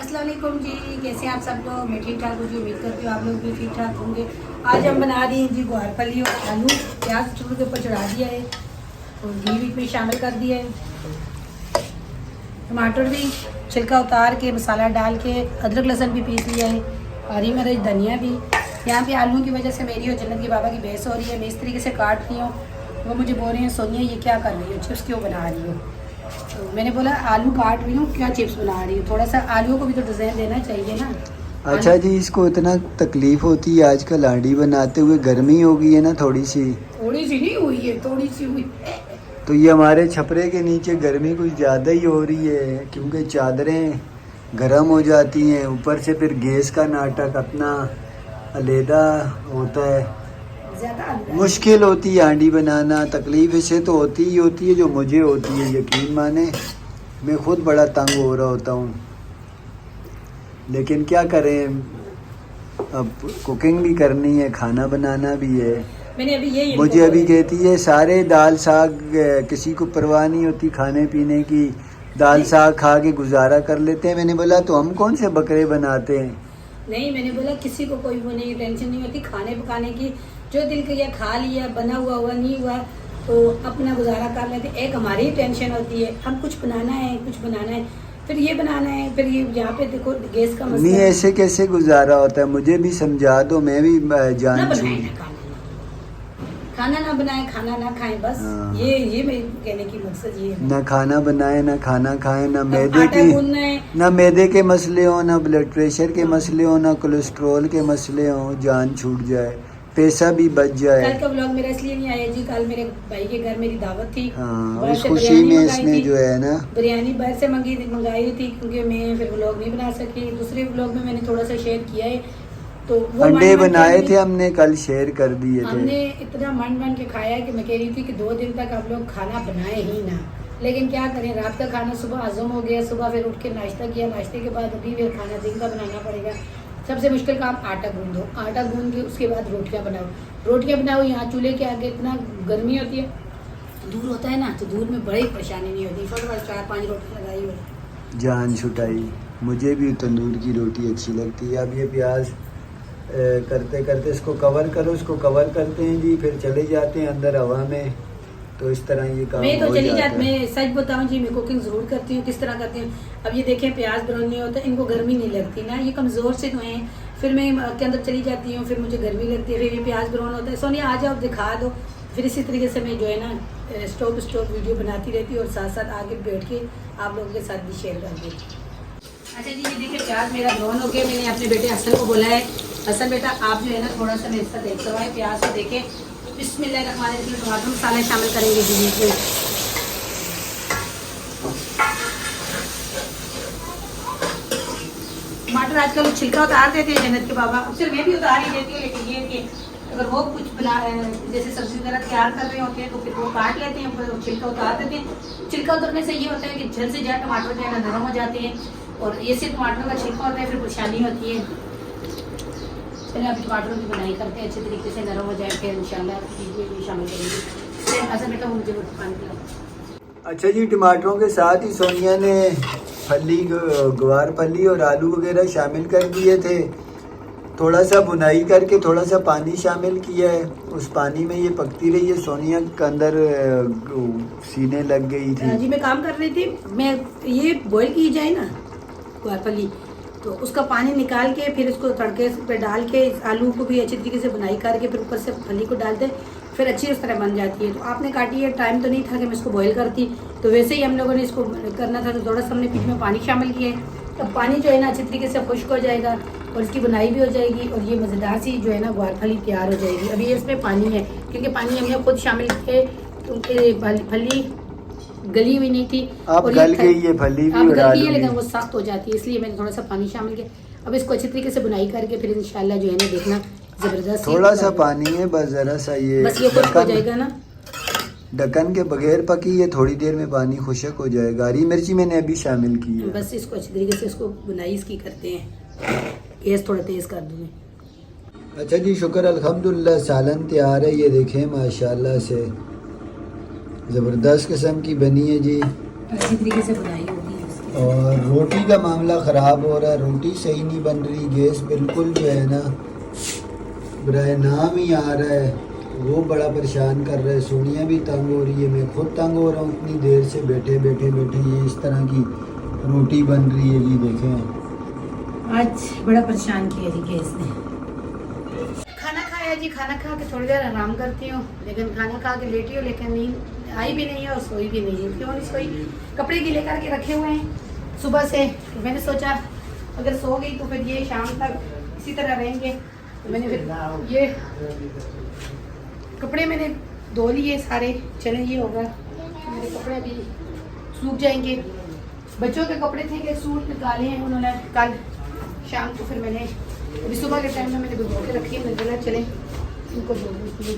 अस्सलाम वालेकुम जी, कैसे हैं आप सब लोग। मैं ठीक ठाक हूँ जी, उम्मीद करती हूँ आप लोग भी ठीक ठाक होंगे। आज हम बना रही हैं जी ग्वारफली और आलू। प्याज चूल्हे के ऊपर चढ़ा दिया है और घी भी में शामिल कर दिया है। टमाटर भी छिलका उतार के मसाला डाल के अदरक लहसुन भी पीस लिया है, हरी मिर्च धनिया भी। यहाँ पे आलू की वजह से मेरी और जन्नत के बाबा की बहस हो रही है। मैं इस तरीके से काट रही हूँ, वो मुझे बोल रहे हैं सोनिया ये क्या कर रही हो, चिप्स क्यों बना रही हो। तो मैंने बोला आलू काट रही हूँ, क्या चिप्स बना रही हूँ। थोड़ा सा आलू को भी तो डिज़ाइन देना चाहिए ना। अच्छा जी, इसको इतना तकलीफ होती है आजकल हांडी बनाते हुए? गर्मी हो गई है ना थोड़ी सी नहीं हुई है, थोड़ी सी हुई है। तो ये हमारे छपरे के नीचे गर्मी कुछ ज़्यादा ही हो रही है, क्योंकि चादरें गर्म हो जाती हैं। ऊपर से फिर गैस का नाटक अपना अलहदा होता है। मुश्किल होती है हांडी बनाना। तकलीफ इससे तो होती ही होती है जो मुझे होती है, यकीन माने। मैं खुद बड़ा तंग हो रहा होता हूँ, लेकिन क्या करें, अब कुकिंग भी करनी है, खाना बनाना भी है। मैंने अभी ये मुझे अभी कहती है सारे दाल साग, किसी को परवाह नहीं होती खाने पीने की, दाल साग खा के गुजारा कर लेते हैं। मैंने बोला तो हम कौन से बकरे बनाते हैं। नहीं, मैंने बोला किसी को कोई वो नहीं, टेंशन नहीं होती खाने पकाने की। जो दिल किया खा लिया, बना हुआ हुआ नहीं हुआ तो अपना गुजारा कर लेते। एक हमारी टेंशन होती है, हम कुछ बनाना है, कुछ बनाना है, फिर ये बनाना है, फिर ये यहाँ पे देखो गैस का मसला नहीं, है। ऐसे कैसे गुजारा होता है, मुझे भी समझा दो, मैं भी ना जान बनाए छूँ। ना खाना ना बनाए, खाना ना खाएं, बस। हाँ। ये मेरे कहने की मकसद ये है। ना खाना बनाए, ना खाना खाएं, ना अब मैदे आटा की, गूंदना है। ना मैदे के मसले हो, ना ब्लड प्रेशर के हाँ। मसले हो, ना कोलेस्ट्रॉल के मसले हो, जान छूट जाए, पैसा भी बच जाए। कल का व्लॉग मेरा इसलिए नहीं आया जी, कल मेरे भाई के घर मेरी दावत थी। हाँ, बाहर उस से खुशी बिरयानी में मंगाई इसने थी। जो है ना बिरयानी बाहर से मंगाई थी, क्योंकि मैं फिर व्लॉग नहीं बना सकी। दूसरे व्लॉग में मैंने थोड़ा सा शेयर किया है, तो वो अंडे मन के बनाए थे हमने, कल शेयर कर दिए थे। हमने इतना मन के खाया कि मैं कह रही थी कि 2 दिन तक आप लोग खाना बनाए ही ना। लेकिन क्या करें, रात का खाना सुबह हजम हो गया, सुबह फिर उठ के नाश्ता किया, नाश्ते के बाद अभी फिर खाना दिन का बनाना पड़ेगा। सबसे मुश्किल काम आटा गूंदो, आटा गूंद के उसके बाद रोटियां बनाओ। यहाँ चूल्हे के आगे इतना गर्मी होती है, दूर होता है ना, तो दूर में बड़ी परेशानी नहीं होती। फटाफट 4-5 रोटी लगाई हो, जान छुटाई। मुझे भी तंदूर की रोटी अच्छी लगती है। अब ये प्याज करते करते इसको कवर करो, इसको कवर करते हैं जी, फिर चले जाते हैं अंदर हवा में। तो इस तरह ये काम मैं तो हो चली जाता जाती, है। मैं सच बताऊं जी, मैं कुकिंग जरूर करती हूँ। किस तरह करती हूँ, अब ये देखें प्याज ब्राउन नहीं होता, इनको गर्मी नहीं लगती ना, ये कमज़ोर से तो हैं। फिर मैं के अंदर चली जाती हूँ, फिर मुझे गर्मी लगती है, फिर ये प्याज ब्राउन होता है। सोनिया आ जाओ दिखा दो। फिर इसी तरीके से मैं जो है ना स्टॉप वीडियो बनाती रहती हूँ और साथ साथ आगे बैठ के आप लोगों के साथ भी शेयर कर देती हूँ। अच्छा जी, ये देखिए प्याज मेरा ब्राउन हो गया। मैंने अपने बेटे हसन को बोला है, हसन बेटा आप जो है ना थोड़ा सा मेरे साथ एक करवाए प्याज को। देखें बिस्मिल्लाहिर्रहमानिर्रहीम, टमाटर मसाला शामिल करेंगे जी बीच में। टमाटर आजकल छिलका उतार देते हैं जन्नत के बाबा, सिर्फ मैं भी उतार ही देती हूँ। लेकिन ये कि अगर वो कुछ बना जैसे सब्जी वगैरह तैयार कर रहे होते हैं तो फिर वो काट लेते हैं, फिर छिलका उतार देते हैं। छिलका उतरने से ये होता है कि जल्द से जल्द टमाटर जो है ना नरम हो जाते हैं, और ये सिर्फ टमाटर का छिलका होता है, फिर परेशानी होती है। चलिए अब टमाटरों की बनाई करते हैं, अच्छे तरीके से नरम हो जाए, फिर इंशाल्लाह वीडियो में शामिल करेंगे। ऐसा बेटा वो मुझे पानी पिलाओ। अच्छा जी, टमाटरों के साथ ही सोनिया ने फली, ग्वार फली और आलू वगैरह शामिल कर दिए थे। थोड़ा सा बुनाई करके थोड़ा सा पानी शामिल किया है, उस पानी में ये पकती रही है। सोनिया के अंदर सीने लग गई थी जी, मैं काम कर रही थी। मैं ये बॉईल की जाए ना ग्वारफली, तो उसका पानी निकाल के फिर उसको तड़के पे डाल के आलू को भी अच्छी तरीके से बुनाई करके फिर ऊपर से फली को डालते, फिर अच्छी उस तरह बन जाती है। तो आपने काटी है, टाइम तो नहीं था कि मैं इसको बॉईल करती, तो वैसे ही हम लोगों ने इसको करना था, तो थोड़ा सा हमने बीच में पानी शामिल किया है। अब पानी जो है ना अच्छी तरीके से खुश्क हो जाएगा और इसकी बुनाई भी हो जाएगी, और ये मज़ेदार सी जो है ना ग्वारफली तैयार हो जाएगी। अभी ये इसमें पानी है, क्योंकि पानी हमने खुद शामिल किए, क्योंकि फली गली हुई नहीं थी। अब और गल गई है फली भी अब और गल आलू गई है, भी। लेकिन वो सख्त हो जाती है, इसलिए मैंने थोड़ा सा पानी शामिल किया। अब इसको अच्छी तरीके से बुनाई करके फिर इंशाल्लाह जो है ना देखना जबरदस्त। थोड़ा सा पानी है बस, जरा सा ये बस ये खुश्क हो जाएगा ना। ढक्कन के बगैर पकी है, थोड़ी देर में पानी खुश्क हो जाएगा। हरी मिर्ची मैंने अभी शामिल की है। बस इसको अच्छी तरीके से इसको बुनाई इसकी करते हैं। गैस थोड़ा तेज कर दूँगी। अच्छा जी, शुक्र अल्हम्दुलिल्लाह, सालन तैयार है। ये देखें माशाल्लाह से ज़बरदस्त किस्म की बनी है जी। अच्छी तरीके से बुनाई होगी उसकी। और रोटी का मामला ख़राब हो रहा है, रोटी सही नहीं बन रही, गैस बिल्कुल जो है ना बराए नाम ही आ रहा है, वो बड़ा परेशान कर रहा है। सोनिया भी तंग हो रही है, मैं खुद तंग हो रहा हूँ इतनी देर से बैठे ये इस तरह की रोटी बन रही है जी। देखें आज बड़ा परेशान किया जी गैस ने। खाना खाया जी, खाना खा के थोड़ी देर आराम करती हूँ, लेकिन खाना खा के लेटी हूँ, लेकिन नींद आई भी नहीं है और सोई भी नहीं है। क्यों नहीं सोई? कपड़े गीले करके रखे हुए हैं सुबह से। तो मैंने सोचा अगर सो गई तो फिर ये शाम तक इसी तरह रहेंगे। तो मैंने फिर ये कपड़े मैंने धो लिए सारे। चले ये होगा, मेरे कपड़े अभी सूख जाएंगे। बच्चों के कपड़े थे कि सूट निकाले हैं उन्होंने कल शाम को, फिर मैंने अभी सुबह के टाइम में मैंने भिगो के रखी है। मैंने बोला चले इनको धो दूँ।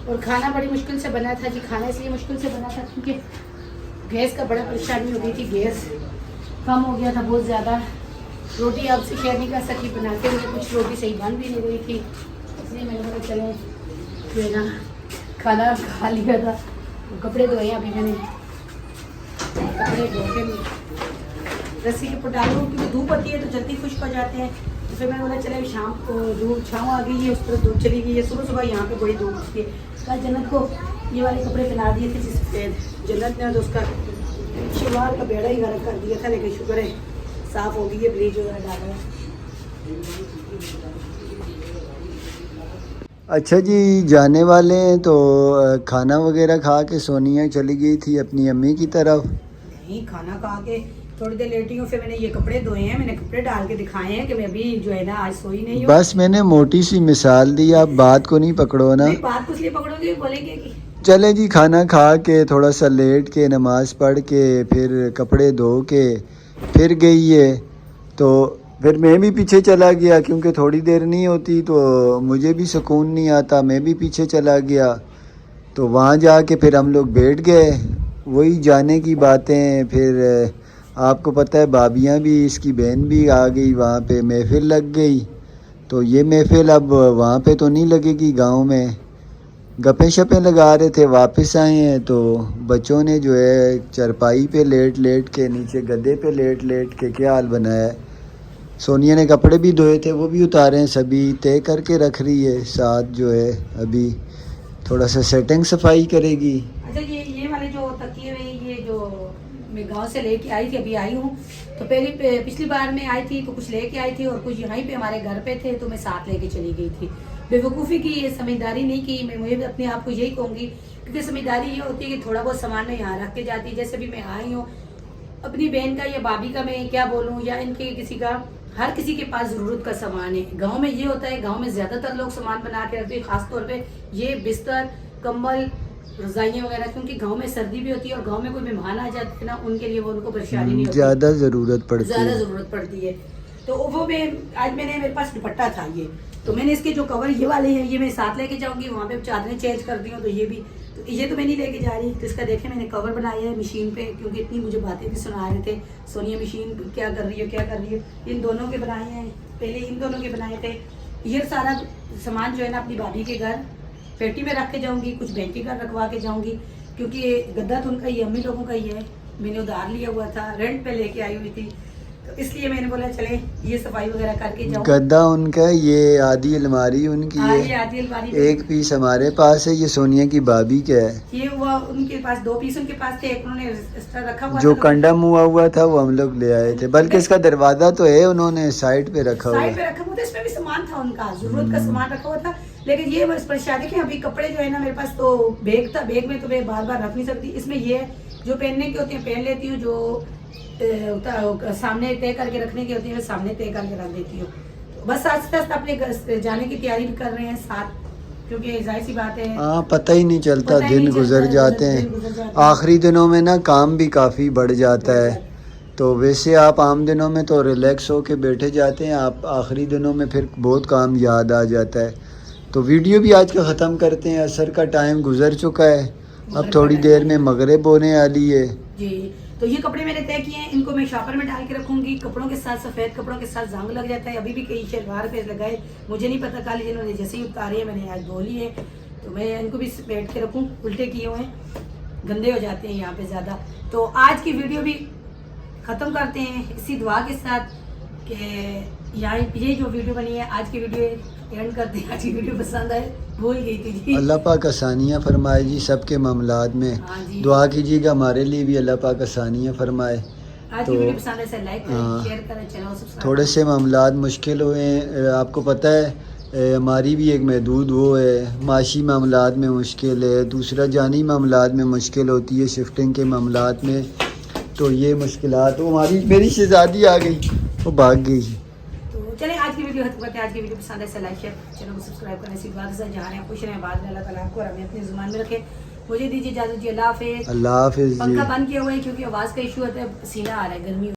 और खाना बड़ी मुश्किल से बना था जी। खाना इसलिए मुश्किल से बना था क्योंकि गैस का बड़ा परेशानी हो गई थी, गैस कम हो गया था बहुत ज़्यादा। रोटी आपसे शेयर नहीं कर सकी बनाते हुए, कुछ रोटी सही बन भी नहीं रही थी, इसलिए मैंने बोला चले जो है ना खाना खा लिया था। कपड़े धोए अभी मैंने, कपड़े धो के रस्सी के पटा लूँ क्योंकि धूप आती है तो जल्दी खुश्क हो जाते हैं। तो फिर मैंने बोला चले शाम को धूप छाँव आ गई है, उस तरह धूप चली गई है। सुबह सुबह यहाँ पे बड़ी धूप होती है। कल जन्नत को ये वाले कपड़े पहना दिए थे जिस जन्नत ने, तो उसका शुरुआत का बेड़ा ही गर्म कर दिया था, लेकिन शुक्र है साफ़ हो गई है, ब्लीच वगैरह डाला है। अच्छा जी, जाने वाले हैं तो खाना वगैरह खा के सोनिया चली गई थी अपनी अम्मी की तरफ। नहीं, खाना खा के थोड़ी देर लेटी हूँ, फिर मैंने ये कपड़े धोए हैं, मैंने कपड़े डाल के दिखाए हैं कि मैं अभी जो है ना आज सोई नहीं हूँ। बस मैंने मोटी सी मिसाल दी, आप बात को नहीं पकड़ो ना। नहीं, बात कुछ लिए पकड़ोगे, बोलेंगे कि चले जी, खाना खा के थोड़ा सा लेट के नमाज पढ़ के फिर कपड़े धो के फिर गई है। तो फिर मैं भी पीछे चला गया क्योंकि थोड़ी देर नहीं होती तो मुझे भी सुकून नहीं आता, मैं भी पीछे चला गया। तो वहाँ जाके फिर हम लोग बैठ गए, वही जाने की बातें। फिर आपको पता है भाभियाँ भी, इसकी बहन भी आ गई, वहाँ पे महफिल लग गई। तो ये महफिल अब वहाँ पे तो नहीं लगेगी, गांव में गप्पे शप्पे लगा रहे थे, वापस आए हैं तो बच्चों ने जो है चरपाई पे लेट लेट के, नीचे गद्दे पे लेट लेट के क्या हाल बनाया है। सोनिया ने कपड़े भी धोए थे वो भी उतारे हैं, सभी तय करके रख रही है। साथ जो है अभी थोड़ा सा सेटिंग सफाई करेगी। अच्छा ये वाले जो तकिए हुए, ये जो मैं गांव से लेके आई थी, अभी आई हूँ। तो पिछली बार मैं आई थी तो कुछ लेके आई थी और कुछ यहीं पे हमारे घर पे थे तो मैं साथ लेके चली गई थी। बेवकूफ़ी की, ये समझदारी नहीं की। मैं मुझे अपने आप को यही कहूँगी क्योंकि समझदारी ये होती है कि थोड़ा बहुत सामान में यहाँ रख के जाती है। जैसे भी मैं आई हूँ, अपनी बहन का या भाभी का मैं क्या बोलूँ, या इनके किसी का, हर किसी के पास ज़रूरत का सामान है। गांव में ये होता है, गांव में ज़्यादातर लोग सामान बना के रखते हैं, ख़ासतौर पे ये बिस्तर, कंबल, रजाइयाँ वगैरह, क्योंकि गांव में सर्दी भी होती है और गांव में कोई मेहमान आ जाते हैं ना, उनके लिए वो उनको परेशानी नहीं होती, ज़्यादा ज़रूरत पड़ती है। तो वो आज मेरे पास दुपट्टा था ये, तो मैंने इसके जो कवर ये वाले हैं ये मैं साथ लेके जाऊंगी। वहाँ पे चादरें चेंज कर दी हूँ, तो ये तो मैं नहीं लेके जा रही। तो इसका देखें मैंने कवर बनाया है मशीन पे, क्योंकि इतनी मुझे बातें भी सुना रहे थे, सोनिया मशीन क्या कर रही है। इन दोनों के बनाए हैं, पहले इन दोनों के बनाए थे। ये सारा सामान जो है ना अपनी भाभी के घर पेटी में रख के जाऊँगी, कुछ बैंक के घर रखवा के जाऊँगी, क्योंकि गद्दा तो उनका ही, अम्मी लोगों का ही है। मैंने उधार लिया हुआ था, रेंट पे लेके आई हुई थी, तो इसलिए मैंने बोला चले ये सफाई वगैरह करके जाऊँ। गद्दा उनका, ये आधी अलमारी उनकी है, ये आधी अलमारी, एक पीस हमारे पास है, ये सोनिया की भाभी का है। ये हुआ उनके पास, 2 पीस उनके पास थे, एक उन्होंने एक्स्ट्रा रखा हुआ जो था, कंडम हुआ था वो हम लोग ले आए थे, बल्कि इसका दरवाजा तो है, उन्होंने साइड पे रखा हुआ है। इसमें भी सामान था उनका, जरूरत का सामान रखा हुआ था। लेकिन ये बस परेशानी है, अभी कपड़े जो है ना मेरे पास, तो बैग था, बैग में तो मैं बार बार रख नहीं सकती। इसमें ये जो पहनने के होते हैं पहन लेती हूँ, जो सामने तय करके रखने की होती है मैं सामने तय करके रख देती हूँ। बस आस्ते आस्ते अपने जाने की तैयारी भी कर रहे हैं साथ, क्योंकि जाहिर सी बात है, हाँ पता ही नहीं चलता, दिन गुजर जाते हैं। आखिरी दिनों में ना काम भी काफ़ी बढ़ जाता है। तो वैसे आप आम दिनों में तो रिलैक्स होके बैठे जाते हैं, आप आखिरी दिनों में फिर बहुत काम याद आ जाता है। तो वीडियो भी आज का ख़त्म करते हैं, असर का टाइम गुजर चुका है, अब थोड़ी देर में मगरिब होने वाली है जी। तो ये कपड़े मैंने तय किए हैं, इनको मैं शॉपर में डाल के रखूंगी। कपड़ों के साथ, सफ़ेद कपड़ों के साथ जंग लग जाता है, अभी भी कई शलवार पे लगाए, मुझे नहीं पता, कल जिन्होंने जैसे ही उतारे हैं मैंने आज धो लिए, तो मैं इनको भी बैठ के रखूँ। उल्टे किए हुए हैं, गंदे हो जाते हैं यहाँ पे ज़्यादा। तो आज की वीडियो भी ख़त्म करते हैं इसी दुआ के साथ कि यहाँ ये जो वीडियो बनी है आज की वीडियो एंड करते हैं। आज की वीडियो पसंद आए, भूल गई थी जी। अल्लाह पाक आसानियाँ फरमाए जी सबके मामलात में। हाँ जी। दुआ कीजिएगा हमारे लिए भी अल्लाह पाक आसानियाँ फरमाए। आज की वीडियो पसंद है लाइक करें, शेयर करें, चैनल को सब्सक्राइब थोड़े से मामलात मुश्किल हुए हैं, आपको पता है हमारी भी एक महदूद वो है, माशी मामलात में मुश्किल है, दूसरा जानी मामलात में मुश्किल होती है, शिफ्टिंग के मामलात में। तो ये मुश्किलात वो हमारी मेरी शहजादी आ गई, वो भाग गई। तो चलें आज की वीडियो खत्म करते हैं। आज की वीडियो पसंद है लाइक शेयर चैनल को सब्सक्राइब करें। इसी बात से जहाँ रहें खुश रहें, बाद में अल्लाह ताला आपको और हमें अपनी जुबान में रखे। मुझे दीजिए इजाज़त जी, अल्लाह हाफिज़। अल्लाह हाफिज़ जी। पंखा बंद किया हुआ है क्योंकि आवाज़ का इशू होता है, पसीना आ रहा है, गर्मी